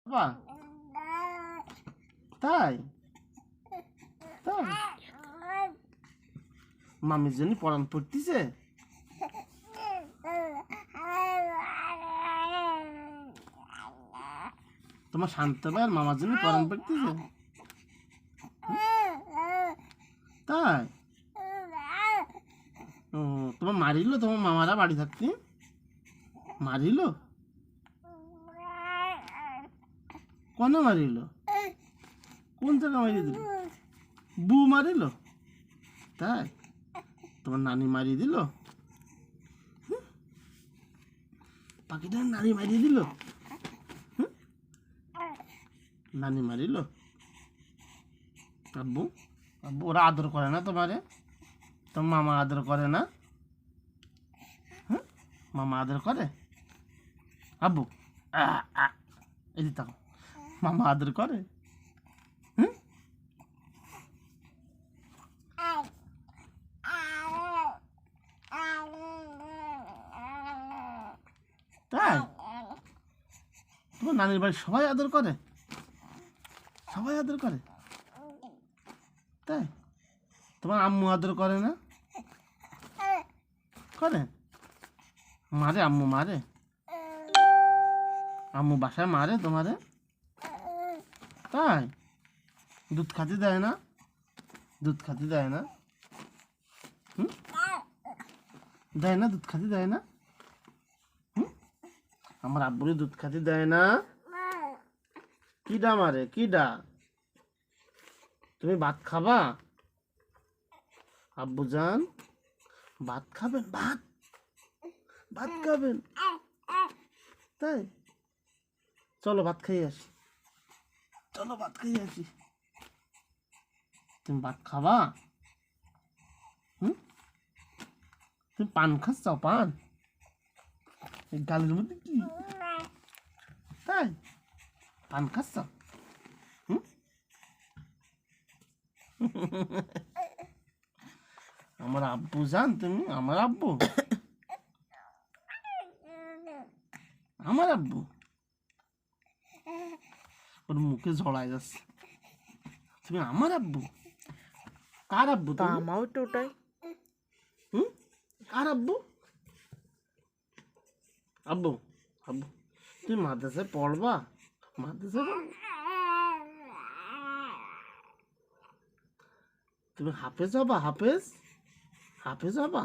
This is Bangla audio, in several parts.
বাবা তাই তাই মামির জন্য পড়ান পড়তেছে। তোমার শান্ত ভাইয়ের মামার জন্য পড়ান পড়তেছে তাই। ও তোমার মারিল তোমার মামারা বাড়ি থাকতে মারিল কোন মারিল কোন জায়গা মারিয়ে দিল বু মারিল তাই তোমার নানি মারিয়ে দিল পাখিটার নানি মারিয়ে দিল নানি মারিল। আব্বু আব্বু ওরা আদর করে না তোমারে তোমার মামা আদর করে না মামা আদর করে আব্বু এই যে তাও মামা আদর করে তাই তোমার নানির বাড়ি সবাই আদর করে সবাই আদর করে তাই তোমার আম্মু আদর করে না করে মারে আম্মু মারে আম্মু বাসায় মারে তোমারে তাই দুধ খাতে দেয় না দুধ খাতে দেয় না দেয় না দুধ খাতে দেয় না আমার আব্বুরে দুধ খাতে দেয় না কিডা মারে কিডা তুমি ভাত খাবা আব্বু জান ভাত খাবেন ভাত ভাত খাবেন তাই চলো ভাত খাইয়ে আসি চলো ভাত খাইয়ে আসি তুমি ভাত খাবা তুমি পান খাচ্ছ পান এই গালের মধ্যে কি তাই পান খাচ্ছ আমার আব্বু জান তুমি আমার আব্বু আমার আব্বু ওর মুখে জড়ায় যাচ্ছে তুমি আমার আব্বু কার আব্বু আমাও তো ওটাই কার আব্বু আব্বু আব্বু তুমি মাদ্রাসায় পড়বা মাদ্রাসায় তুমি হাফেজ হবা হাফেজ হাফেজ হবা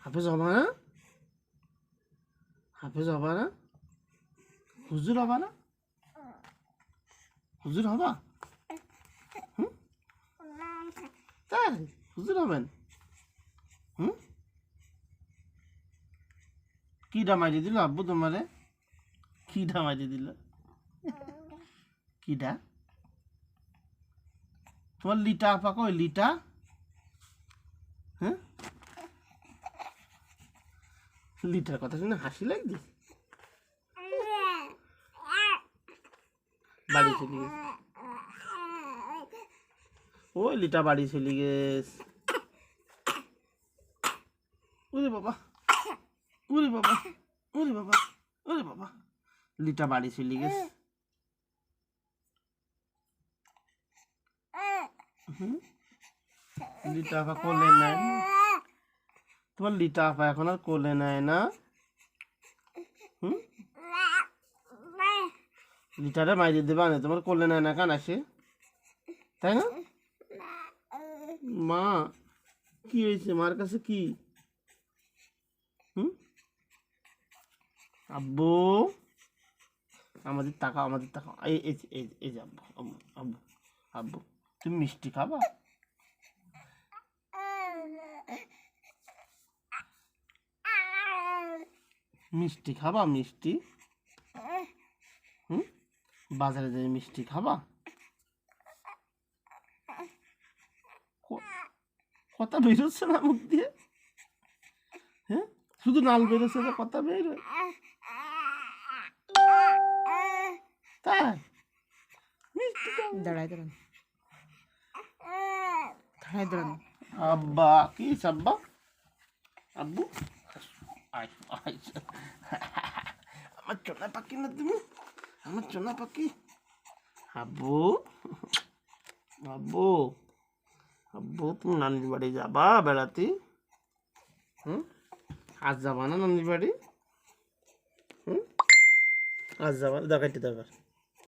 হাফেজ হবা না হাফেজ হবা না হুজুর হবা না হুজুর হবা তাই হুজুর হবেন কিডা মারিয়ে দিল আব্বু তোমারে কিডা মারিয়ে দিল কিডা তোমার লিটা আপা কই লিটা লিটার কথা শুনে হাসি লাগছে বাড়ি চলে গেছে ওই লিটা বাড়ি চলে গেছে ওরে বাবা ওরে বাবা ওরে বাবা ওরে বাবা লিটা বাড়ি চলে গেছে লিটা আপা কোলে নেয় না তোমার লিটা আপা এখন আর কোলে নেয় না লিটারে মাইরে দেবা না তোমার কোলে নেয় না কেন আসে তাই না মা কি হয়েছে মার কাছে কি আব্বু আমাদের তাকাও এই এই এই এই যে আব্বু আব্বু আব্বু আব্বু তুমি মিষ্টি খাবা মিষ্টি খাবা মিষ্টি বাজারে যাই মিষ্টি খাবা কথা বেরোচ্ছে না মুখ দিয়ে শুধু নাল বেরোচ্ছে না কথা বেরোয় তাই দাঁড়ায় দাঁড়ান দাঁড়ায় দাঁড়ান আব্বা কি আব্বা আব্বু আমার চোনা পাখি না তুমি, আমার চোনা পাখি। আব্বু, আব্বু, আব্বু তুমি নানির বাড়ি যাবা বেড়াতে? আজ যাবা না নানির বাড়ি? আজ যাবা, দেখাইতে দেখার